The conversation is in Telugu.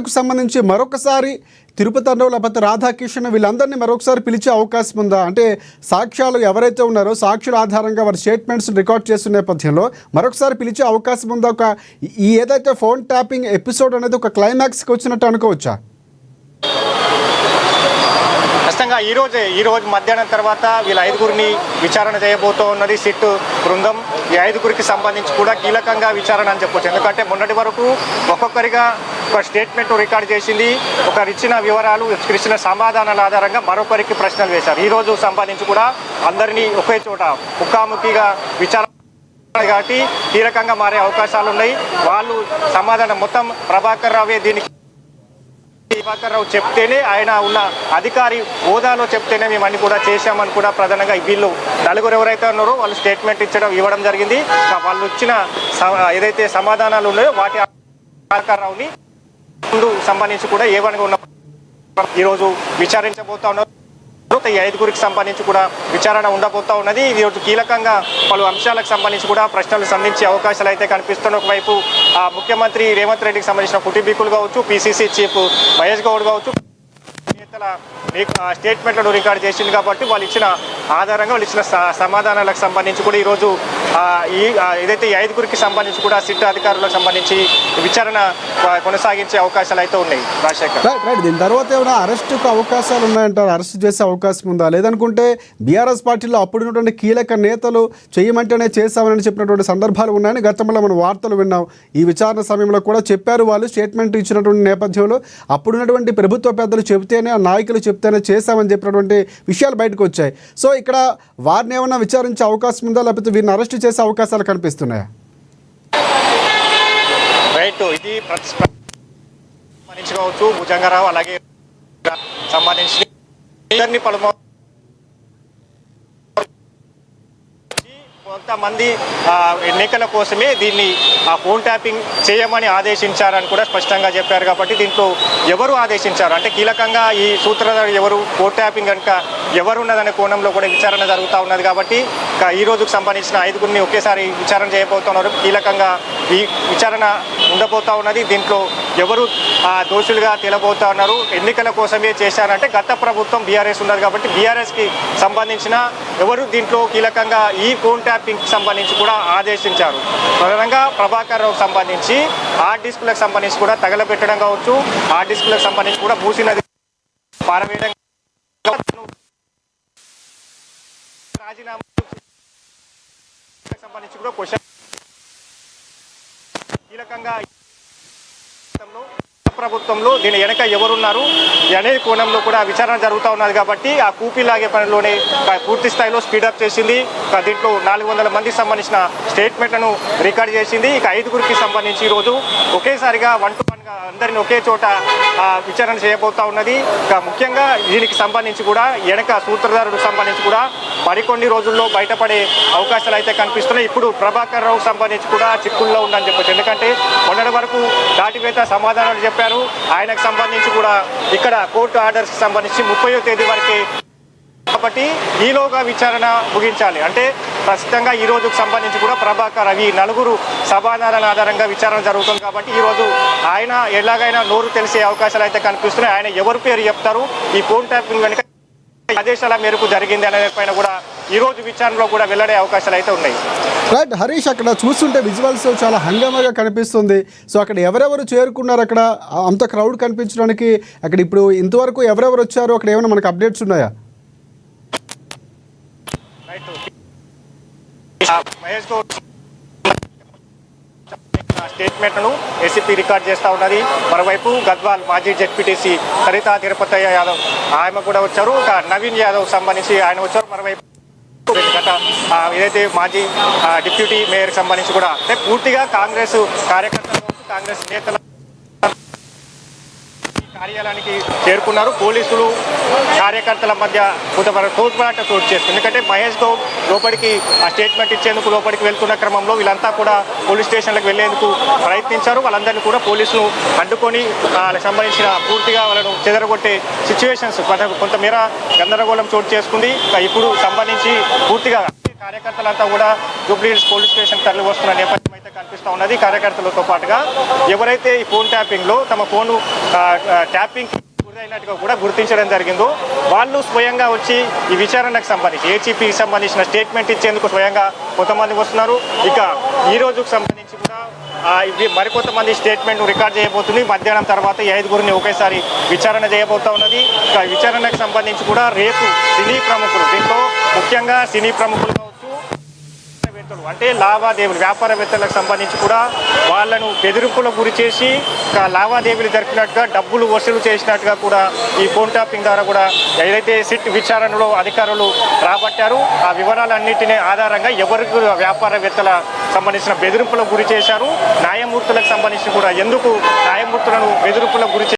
కేసులకు సంబంధించి మరొకసారి తిరుపతిలో లేకపోతే రాధాకిషన్ వీళ్ళందరినీ మరొకసారి పిలిచే అవకాశం ఉందా? అంటే సాక్ష్యాలు ఎవరైతే ఉన్నారో సాక్షుల ఆధారంగా వారి స్టేట్మెంట్స్ రికార్డ్ చేస్తున్న నేపథ్యంలో మరొకసారి పిలిచే అవకాశం ఉందా? ఈ ఏదైతే ఫోన్ ట్యాపింగ్ ఎపిసోడ్ అనేది ఒక క్లైమాక్స్కి వచ్చినట్టు అనుకోవచ్చా? ఖచ్చితంగా ఈరోజు మధ్యాహ్నం తర్వాత వీళ్ళ 5గురిని విచారణ చేయబోతూ ఉన్నది సిట్ బృందం. ఈ 5గురికి సంబంధించి కూడా కీలకంగా విచారణ అని చెప్పొచ్చు. ఎందుకంటే మొన్నటి వరకు ఒక్కొక్కరిగా ఒక స్టేట్మెంట్ రికార్డ్ చేసింది, ఒకరు ఇచ్చిన వివరాలు, ఇచ్చిన సమాధానాల ఆధారంగా మరొకరికి ప్రశ్నలు వేశారు. ఈరోజు సంబంధించి కూడా అందరినీ ఒకే చోట ముఖాముఖిగా విచారణ కాబట్టి కీలకంగా మారే అవకాశాలు ఉన్నాయి. వాళ్ళు సమాధానం మొత్తం ప్రభాకర్ రావే దీనికి రావు చెప్తేనే, ఆయన ఉన్న అధికారి హోదాలో చెప్తేనే మేము అన్ని కూడా చేశామని కూడా ప్రధానంగా వీళ్ళు నలుగురు ఎవరైతే ఉన్నారో వాళ్ళు స్టేట్మెంట్ ఇవ్వడం జరిగింది. వాళ్ళు ఇచ్చిన ఏదైతే సమాధానాలు ఉన్నాయో వాటి ప్రభాకర్ రావుని ముందు సంబంధించి కూడా ఏవనగా ఉన్న ఈరోజు విచారించబోతా ఉన్నారు. ఈ 5గురికి సంబంధించి కూడా విచారణ ఉండబోతా ఉన్నది. ఈరోజు కీలకంగా పలు అంశాలకు సంబంధించి కూడా ప్రశ్నలు సంధించే అవకాశాలు అయితే కనిపిస్తున్నాయి. ఒకవైపు ముఖ్యమంత్రి రేవంత్ రెడ్డికి సంబంధించిన కుటుంబీకులు కావచ్చు, పిసిసి చీఫ్ మహేష్ గౌడ్ కావచ్చు, నేతల స్టేట్మెంట్లను రికార్డ్ చేసింది కాబట్టి వాళ్ళు ఇచ్చిన ఆధారంగా వాళ్ళు ఇచ్చిన సమాధానాలకు సంబంధించి కూడా ఈరోజు ఏదైతే 5గురికి సంబంధించి కూడా సిట్ అధికారులకు సంబంధించి విచారణ కొనసాగించే అవకాశాలు అయితే ఉన్నాయి. రాజశేఖర్, దీని తర్వాత ఏమైనా అరెస్టుకు అవకాశాలు ఉన్నాయంటారు? అరెస్ట్ చేసే అవకాశం ఉందా? లేదనుకుంటే బీఆర్ఎస్ పార్టీలో అప్పుడున్నటువంటి కీలక నేతలు చేయమంటేనే చేశామని చెప్పినటువంటి సందర్భాలు ఉన్నాయని గతంలో మనం వార్తలు విన్నాం. ఈ విచారణ సమయంలో కూడా చెప్పారు, వాళ్ళు స్టేట్మెంట్ ఇచ్చినటువంటి నేపథ్యంలో అప్పుడున్నటువంటి ప్రభుత్వ పెద్దలు చెబితేనే, నాయకులు చెప్తేనే చేశామని చెప్పినటువంటి విషయాలు బయటకు వచ్చాయి. సో ఇక్కడ వారిని ఏమైనా విచారించే అవకాశం ఉందా, లేకపోతే వీరిని అరెస్ట్ చేసే అవకాశాలు కనిపిస్తున్నాయా? రైట్, ఇది కావచ్చు భుజంగరావు అలాగే సంబంధించి పలు కొంతమంది ఎన్నికల కోసమే దీన్ని ఫోన్ ట్యాపింగ్ చేయమని ఆదేశించారని కూడా స్పష్టంగా చెప్పారు. కాబట్టి దీంట్లో ఎవరు ఆదేశించారు అంటే కీలకంగా ఈ సూత్రధారు ఎవరు, ఫోన్ ట్యాపింగ్ కనుక ఎవరున్నదనే కోణంలో కూడా విచారణ జరుగుతూ ఉన్నది. కాబట్టి ఈ రోజుకు సంబంధించిన 5గురిని ఒకేసారి విచారణ చేయబోతున్నారు. కీలకంగా ఈ విచారణ ఉండబోతా ఉన్నది. దీంట్లో ఎవరు దోషులుగా తేలబోతా ఉన్నారు, ఎన్నికల కోసమే చేశారంటే గత ప్రభుత్వం బీఆర్ఎస్ ఉన్నది కాబట్టి బీఆర్ఎస్కి సంబంధించిన ఎవరు దీంట్లో కీలకంగా ఈ ఫోన్ ట్యాపింగ్ సంబంధించి కూడా ఆదేశించారు. ప్రధానంగా ప్రభాకర్ రావుకు సంబంధించి హార్డ్ డిస్క్లకు సంబంధించి కూడా తగలబెట్టడం కావచ్చు, హార్డ్ డిస్క్లకు సంబంధించి కూడా మూసినది పారవేయడం, రాజీనామా సంబంధించి కూడా క్వశ్చన్ కీలకంగా ప్రభుత్వంలో దీని వెనక ఎవరున్నారు అనే కోణంలో కూడా విచారణ జరుగుతూ ఉన్నది. కాబట్టి ఆ కూపీలాగే పనిలోనే పూర్తి స్థాయిలో స్పీడప్ చేసింది. దీంట్లో 400 మందికి సంబంధించిన స్టేట్మెంట్లను రికార్డ్ చేసింది. ఇక 5గురికి సంబంధించి ఈరోజు ఒకేసారిగా 1 to 1గా అందరినీ ఒకే చోట విచారణ చేయబోతా ఉన్నది. ఇక ముఖ్యంగా దీనికి సంబంధించి కూడా వెనక సూత్రధారులకు సంబంధించి కూడా మరికొన్ని రోజుల్లో బయటపడే అవకాశాలు అయితే కనిపిస్తున్నాయి. ఇప్పుడు ప్రభాకర్ రావుకు సంబంధించి కూడా చిక్కుల్లో ఉందని చెప్పచ్చు. ఎందుకంటే మొన్నటి వరకు దాటివేత సమాధానాలు చెప్పారు. ఆయనకు సంబంధించి కూడా ఇక్కడ కోర్టు ఆర్డర్స్ సంబంధించి 30వ తేదీ వరకే కాబట్టి ఈలోగా విచారణ ముగించాలి. అంటే ప్రస్తుతంగా ఈ రోజుకు సంబంధించి కూడా ప్రభాకర్ ఈ 4 సమాధానాల ఆధారంగా విచారణ జరుగుతుంది. కాబట్టి ఈరోజు ఆయన ఎలాగైనా నోరు తెలిసే అవకాశాలు అయితే కనిపిస్తున్నాయి. ఆయన ఎవరి పేరు చెప్తారు, ఈ ఫోన్ ట్యాపింగ్ కనుక ఆదేశాల మేరకు జరిగింది అనే పైన కూడా ఈ రోజు విచారణలో కూడా వెల్లడే అవకాశాలు అయితే ఉన్నాయి. రైట్ హరీష్, అక్కడ చూస్తుంటే విజువల్స్ చాలా హంగామాగా కనిపిస్తుంది. సో అక్కడ ఎవరెవరు చేరుకున్నారు, అక్కడ అంత క్రౌడ్ కనిపించడానికి అక్కడ ఇప్పుడు ఇంతవరకు ఎవరెవరు వచ్చారు, అక్కడ ఏమైనా మనకు అప్డేట్స్ ఉన్నాయా? మహేష్ గౌడ్ స్టేట్మెంట్ను ఏసీపీ రికార్డ్ చేస్తూ ఉన్నది. మరోవైపు గద్వాల్ మాజీ జెడ్పీటీసీ సరితా తిరుపతయ్య యాదవ్ ఆయన కూడా వచ్చారు. నవీన్ యాదవ్ సంబంధించి ఆయన వచ్చారు. మరోవైపు గత ఏదైతే మాజీ డిప్యూటీ మేయర్ సంబంధించి కూడా అంటే పూర్తిగా కాంగ్రెస్ కార్యకర్తలు, కాంగ్రెస్ నేతల కార్యాలయానికి చేరుకున్నారు. పోలీసులు కార్యకర్తల మధ్య కొంత తోడ్పాటు చోటు చేస్తుంది. ఎందుకంటే మహేష్ గౌడ్ లోపలికి ఆ స్టేట్మెంట్ ఇచ్చేందుకు లోపలికి వెళ్తున్న క్రమంలో వీళ్ళంతా కూడా పోలీస్ స్టేషన్లకు వెళ్లేందుకు ప్రయత్నించారు. వాళ్ళందరినీ కూడా పోలీసులు అడ్డుకొని వాళ్ళకి సంబంధించిన పూర్తిగా వాళ్ళను చెదరగొట్టే సిచ్యువేషన్స్ కొంతమేర గందరగోళం చోటు చేసుకుంది. ఇప్పుడు సంబంధించి పూర్తిగా కార్యకర్తలంతా కూడా జూబ్లీ హిల్స్ పోలీస్ స్టేషన్ తరలి వస్తున్న నేపథ్యం అయితే కనిపిస్తూ ఉన్నది. కార్యకర్తలతో పాటుగా ఎవరైతే ఈ ఫోన్ ట్యాపింగ్లో తమ ఫోన్ ట్యాపింగ్ అయినట్టుగా కూడా గుర్తించడం జరిగిందో వాళ్ళు స్వయంగా వచ్చి ఈ విచారణకు సంబంధించి ఏసీపీకి సంబంధించిన స్టేట్మెంట్ ఇచ్చేందుకు స్వయంగా కొంతమంది వస్తున్నారు. ఇక ఈ రోజుకు సంబంధించి కూడా ఇది మరికొంతమంది స్టేట్మెంట్ రికార్డ్ చేయబోతుంది. మధ్యాహ్నం తర్వాత ఈ 5గురిని ఒకేసారి విచారణ చేయబోతా ఉన్నది. ఇక విచారణకు సంబంధించి కూడా రేపు సినీ ప్రముఖులు, దీంట్లో ముఖ్యంగా సినీ ప్రముఖులు అంటే లావాదేవీలు వ్యాపారవేత్తలకు సంబంధించి కూడా వాళ్ళను బెదిరింపులకు గురి చేసి లావాదేవీలు జరిపినట్టుగా డబ్బులు వసూలు చేసినట్టుగా కూడా ఈ ఫోన్ ట్యాపింగ్ ద్వారా కూడా ఏదైతే సిట్ విచారణలో అధికారులు రాబట్టారు ఆ వివరాలన్నింటినీ ఆధారంగా ఎవరికి వ్యాపారవేత్తల సంబంధించిన బెదిరింపులకు గురి చేశారు, న్యాయమూర్తులకు సంబంధించి కూడా ఎందుకు న్యాయమూర్తులను బెదిరింపులకు గురి